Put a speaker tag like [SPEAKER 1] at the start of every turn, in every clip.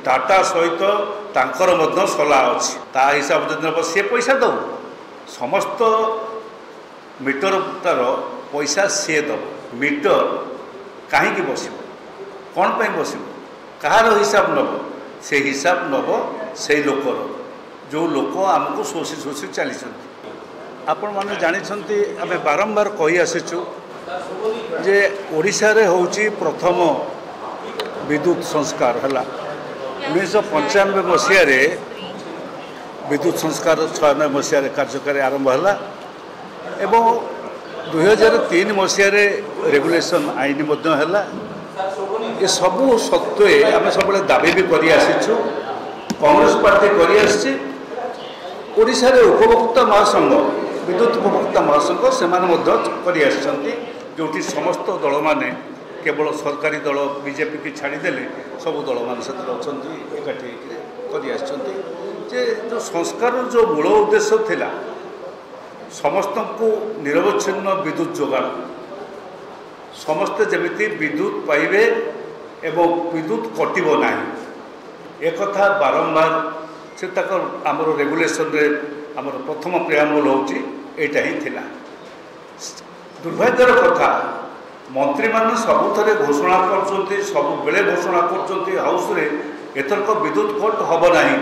[SPEAKER 1] टाटा सहित तांकर मध्य सला अच्छी ता हिसाब जब सी पैसा दो समस्त मीटर तार पैसा सी दब मीटर कहीं बस कौन पर बस कहार हिसाब नब से हिसाब नब से लोकर जो लोक आमको शोषी शोषी चली आपण मैंने जानते आम बारंबार कही आसीचु जे ओडिशा रे होउची प्रथम विद्युत संस्कार है 1995 मसीह विद्युत संस्कार 96 मसीह कार्यकारी आरंभ है एवं 2003 मसीह रेगुलेशन आईन है ये सबू सत्वे आम सब दाबी भी कर कांग्रेस पार्टी करिशा उपभोक्ता महासंघ विद्युत उपभोक्ता महासंघ से जो समस्त दल माने केवल सरकारी दल बीजेपी की छाड़देले सबू दल मान से एकाठी जे जो संस्कार जो मूल उद्देश्य थिला समस्त को निरवच्छिन्न विद्युत जोगाण समस्ते जमिति विद्युत पाइबे एवं विद्युत कटिबो नाही एक कथा बारंबार से आमर रेगुलेशन रे आमर प्रथम प्रियाम्बल होची एटा ही थिला दुर्भाग्यर कथा मंत्री मान सबुथरे घोषणा करछन्ती सब बेले घोषणा करछन्ती हाउस रे एथरक विद्युत कट हब नाही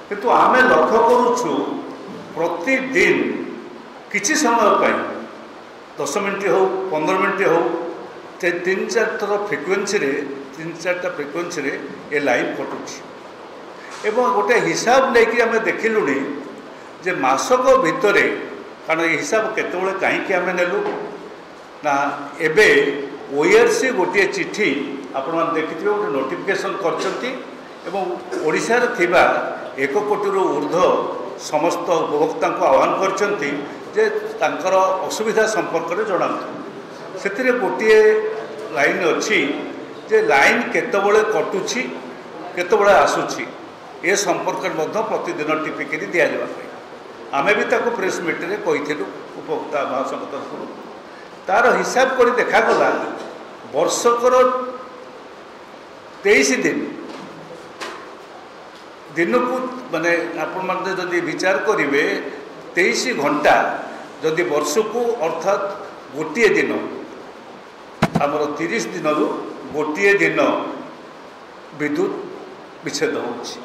[SPEAKER 1] किंतु आमे लक्ष्य करूछु प्रतिदिन किछि समय पाई 10 मिनट हो 15 मिनट हो 3-4 थर फ्रिक्वेन्सी रे 3-4टा फ्रिक्वेन्सी रे ए लाइन कटुछि एवं गोटे हिसाब लेकिन आम देखिलुणी जे मासक भितरे कारण ये हिसाब केतबेले कहीं आम नेलु ना एबे ओआरसी गोटे चिठी आपण मैंने देखिए गोटे नोटिफिकेशन करछंती एवं ओडिशा रे थिबा 1 कोटी रु ऊर्ध्व समस्त उपभोक्ता को आह्वान करछंती जे तांकर असुविधा संपर्क में जणातु से गोटे लाइन अच्छी जे लाइन केतबेले कटुछि केतबेले आसुछि ए संपर्क में प्रतिदिन टिपिकी दि जावाई आम भी ताको प्रेस मीट रे कहीथिलु उपभोक्ता महासंघ तरफ तार हिसाब कर देखागला वर्षकर 23 दिन दिन को माने आपण माने जदि विचार करेंगे 23 घंटा जदि वर्ष को अर्थात गोटे दिन आमर 30 दिन रु गोटे दिन विद्युत विच्छेद होछि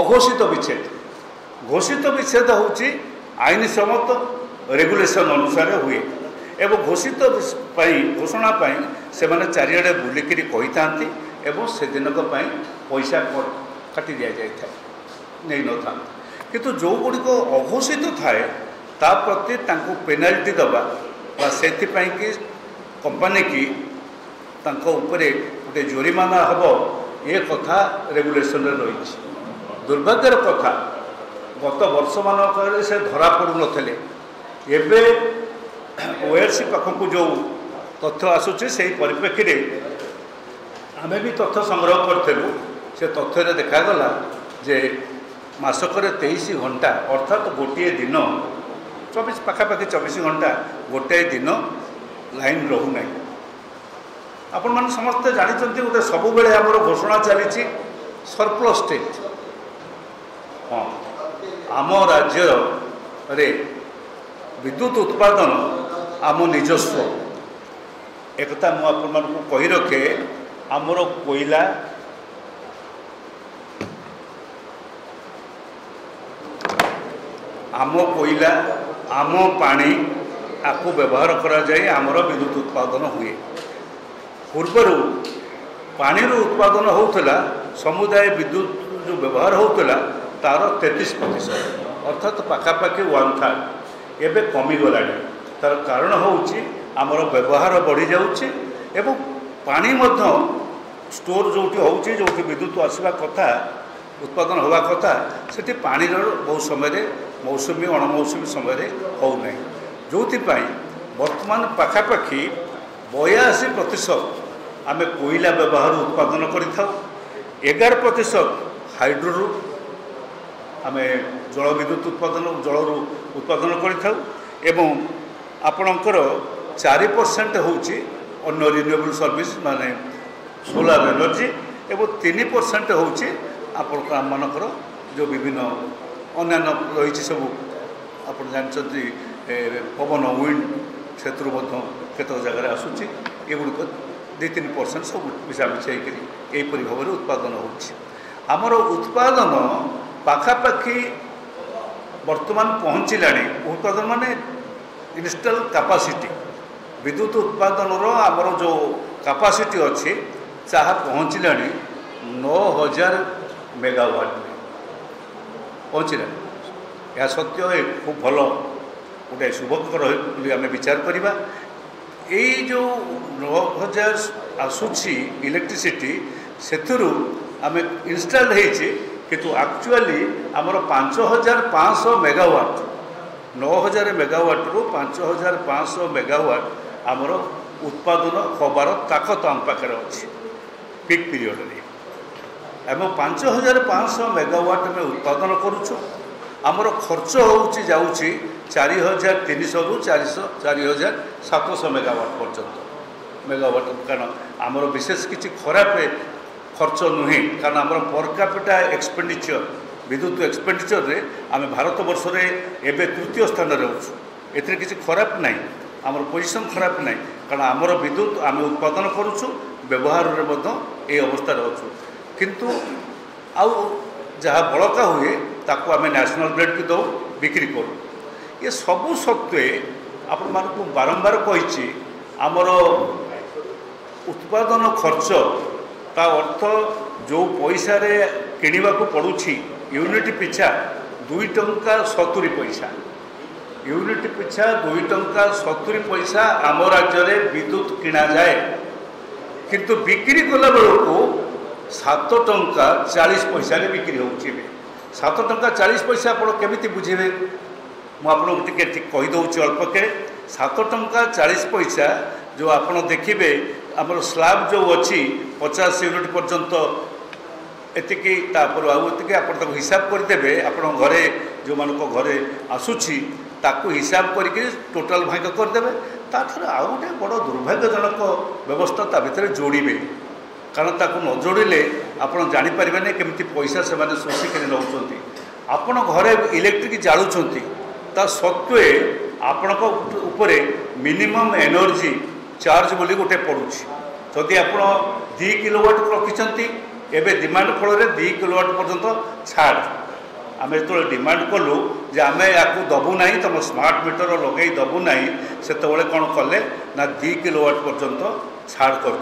[SPEAKER 1] अघोषित विच्छेद घोषित विच्छेद होछि आईन सम्मत रेगुलेशन अनुसार हुए एवं घोषित घोषणा से माने चारिआडे बुलिकी कही था से दिनक पैसा काटी दि जाए नहीं न था किंतु जो गुड़िक अघोषित थाए ता प्रति तांको पेनाल्टी दबा से कि कंपनी की उपरे गोटे जोरिमाना हम ये कथा रेगुलेशन रही दुर्भाग्यर कथा गत वर्ष मानक से धरा पड़ू नथिले एबे ओआरसी पाखक जो तथ्य आसूची से परिप्रेक्षी रे आमे भी तथ्य संग्रह करूँ से तथ्य देखागला जे मासक 23 घंटा अर्थात गोटे दिन 24 पाखापाखि 24 घंटा गोटे दिन लाइन रहू ना आपण मैंने समस्ते जानते गोटे सब बेले आमर घोषणा चली सरप्लस स्टेट हाँ आम राज्य रे विद्युत उत्पादन आम निजस्व एक मुझे कही रखे आमर कोयला आम कोयला आम पानी आपको व्यवहार करा जाए आमर विद्युत उत्पादन हुए पूर्वर पानी उत्पादन होता समुदाय विद्युत जो व्यवहार होता तार 33% अर्थात पाखापाखि 1/3 एवं कमिगला तार कारण होउची आमर व्यवहार बढ़ी जाउची एवं पानी मध्य स्टोर जोटी होउची जोटी विद्युत आसवा कथा उत्पादन होगा कथा सेठी पानी बहुत समय मौसुमी अणमौसुमी समय हो नहीं जो वर्तमान पाखापाखि 82% आम कोयला व्यवहार उत्पादन कर11% हाइड्रो आम जल विद्युत जलरू उत्पादन करपणकर 4% हूँ अन्य रिन्यूएबल सर्विस माने सोलार एनर्जी एवं 3% होची आपणकर जो विभिन्न अन्य रही सब आप जानते पवन विंड से केत जगह आसूँ एगुड़िक 2-3% सब मिसामिशी यहीपरी भाव में उत्पादन होमर उत्पादन पाखापाखि वर्तमान पहुँचला उत्पादन माने इंस्टॉल कैपेसिटी विद्युत उत्पादन आमर जो कैपेसिटी अच्छी चाह पहुँचला 9,000 मेगावाट पहुँचला। यह सत्य खूब भल गोटे शुभकर आम विचार करवा यही जो 9,000 आसूची इलेक्ट्रिसिटी से आम इनस्टॉल होती किंतु एक्चुअली आमर 5,500 मेगावाट 9,000 मेगावाट रु 5,500 मेगावाट आमर उत्पादन हबार ताकत आम पाखे अच्छी पिक पीरियड रे आम 5,500 मेगावाट में उत्पादन करुचु आमर खर्च होउची जाउची 4,300 रु 4,700 मेगावाट पर्यंत मेगावाट कारण आमर विशेष किसी खराब खर्च नुहे कारण आमर पर कैपिटा एक्सपेंडिचर विद्युत एक्सपेंडिचर रे आम भारत वर्ष रे एबे तृतीय स्थान रे रहउछु एथरे किसी खराब नहीं आमर पोजिशन खराब नहीं कारण आमर विद्युत आम उत्पादन करुचु व्यवहार रे मध्य ए अवस्था रहउछु किंतु आउ जहाँ बड़का हुए ताकू आम नेशनल ग्रिड को दौ बिक्री करूँ ये सबू सत्वे आपण मानक बारंबार कही आमर उत्पादन खर्च ता अर्थ जो पैसा रे किणवा को पड़ुछि यूनिट पिछा 2 टंका 70 पैसा यूनिट पिछा 2 टंका 70 पैसा आम राज्य में विद्युत किणा जाए किंतु बिक्री कला बेलू 7 टंका 40 पैसा रे बिक्री होउछि 7 टंका 40 पैसा आप केमिति बुझेबे मुझे टे कहीदे अल्पके 7 टंका 40 पैसा जो आप देखिए आमर स्लाब जो अच्छी 50 यूनिट पर्यंत एतिकी तापर आउतिकी आप हिसाब करदे आप घरे जो मान घरे आसूची ताकू हिसाब करके टोटाल भाग करदे ताथर आउ गोटे बड़ दुर्भाग्यजनक व्यवस्था ता भितर जोड़े कारण ताकू न जोड़े आप जानीपारे केमती पैसा से शोषिक नौकरी आपण घरे इलेक्ट्रिक जालुंट ता सत्वे आपण मिनिमम एनर्जी चार्ज बोली गोटे पड़ुछि जदि आप 2 किलोवाट रखिंट एवं डिमांड फल 2 किलोवाट पर्यंत छाड़ आम जो डिमांड कलु जे आम या दबू ना तुम स्मार्ट मीटर लगे दबू ना से कौन कले ना 2 किलोवाट पर्यंत छाड़ कर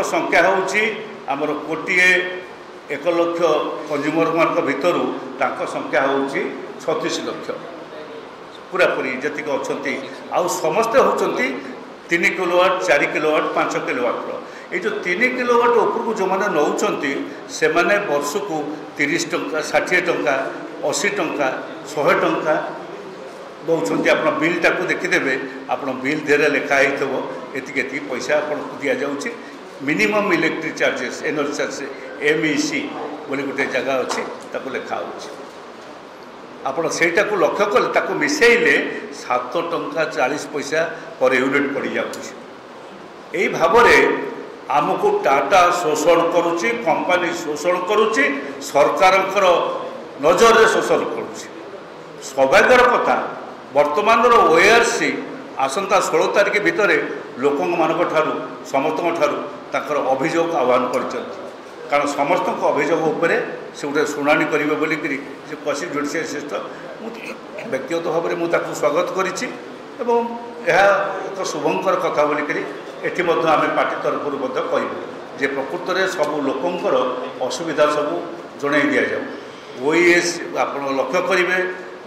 [SPEAKER 1] संख्या होउछि आमर कोटिए 1 लाख कंज्यूमर मान भितर संख्या होउछि 36 लाख पूरापूरी जी अच्छा आउ समस्ते होती 3 किलोवाट 4 किलोवाट 5 किलोवाट ये जो 3 किलोवाट उपरको जो मैंने नौकरी से मैंने वर्ष को 30 टंका 60 टंका 80 टंका 100 टंका दौरान आप बिलटा को देखीदे आप बिल देर लिखाई थो एति पैसा आपको दि जाऊँगी minimum electric charges energy charges MEC बोली गोटे जगह अच्छी लिखा आपड़ सेटा को लक्ष्य कले ताको मिसेइले 7 टंका 40 पैसा पर यूनिट पड़ जाऊँगी भाव में आमको टाटा शोषण करुच्ची कंपानी शोषण करुच्ची सरकार नजर में शोषण करुच्ची सौभाग्यर कथा वर्तमान ORC आसंता 16 तारिख भितर लोक मान समस्त अभियोग आह्वान कर कारण समस्त अभियोग उपरे से गोटे शुणाणी करेंगे बोलिकी कसी जुडिशियल सिस्टम व्यक्तिगत भाव में मुझे स्वागत करी एक शुभंकर कथा बोलिकी एटी आम पार्टी तरफ कहूँ जे प्रकृत में सब लोकंर असुविधा सब जन दि जाऊ OES आप लक्ष्य करेंगे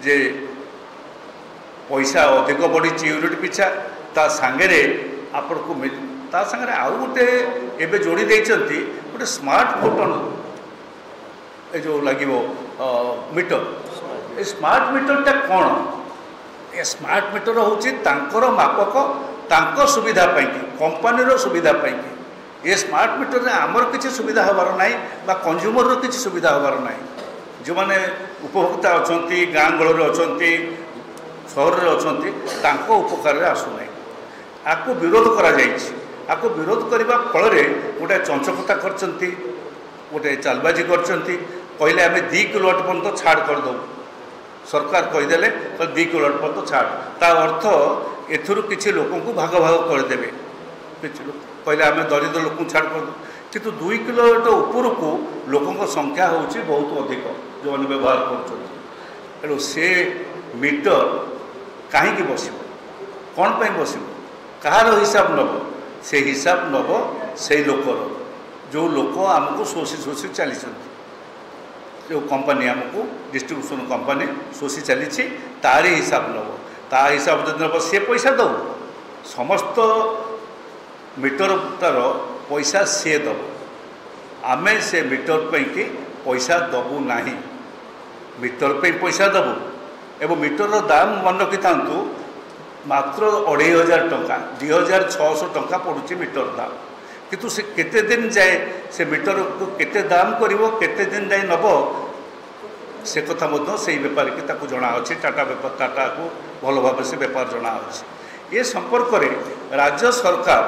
[SPEAKER 1] जे पैसा अधिक बढ़ी यूनिट पिछा ता सांगे आपण को ता सांगे आउ गोटे एवं जोड़ी देती गोटे स्मार्ट फोटन ये जो लगे मीटर ये स्मार्ट मीटरटा कौन ये स्मार्ट मीटर हूँ मापक तांको सुविधा पाई कंपानीर सुविधा पाई ये स्मार्ट मीटर में आमर किसी सुविधा हबार ना बा कंज्यूमर किसी सुविधा हबार ना जो मैंने उपभोक्ता अच्छा गाँ गहल अच्छा सहर में अच्छा उपकार आसूना आपको विरोध करा आपको विरोध करने फल गोटे चंचकता करचंती गोटे चालबाजी करचंती कहले आम 2 किलोवाट पर्यंत छाड़ करदे सरकार कहीदेले 2 किलोवाट पर्यंत छाड़ ता अर्थ एथुरु किसी लोक भाग भाग करदे किसी लोक कहले आम दरिद्र लोक छाड़ करदे किंतु 2 किलोवाट उपरक लोकों संख्या होची बहुत अधिक जो मैंने व्यवहार कर से मीटर कहीं बस कौन पर बस कहार हिसाब नब से हिसाब नब से लोकर जो लोक आमको शोषी शोषी चली जो कंपनी आमको डिस्ट्रीब्यूशन कंपनी शोषी चली तारी हिसाब नब ता हिसाब जो नब सी पैसा दब समस्त मीटरटार पैसा सी दब आमे से मीटर कि पैसा दबू ना मीटर पे पैसा दबू एवं मीटर दाम मन रखी था मात्र 2500 टंका 2600 टंका पड़ुची मीटर दाम किंतु से केते दिन जाए से मीटर को केते दाम करिवो केते दिन जाए नब से कथा मध्य से बेपारी की ताकू जना अच्छे टाटा को भल भाव से बेपार जना अच्छे ये संपर्क में राज्य सरकार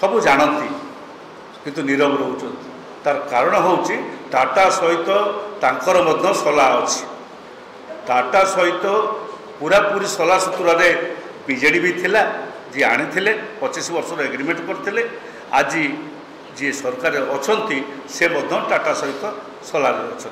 [SPEAKER 1] सब जानती किंतु नीरव रोच तार कारण होची टाटा सहित तांकर मध्य सला अच्छी टाटा सहित पूरा पूरी सला सूत्र बीजेडी भी थिला जी आनी 25 वर्ष एग्रीमेंट करते आज जी सरकार अच्छा से टाटा सहित सलाह अच्छा।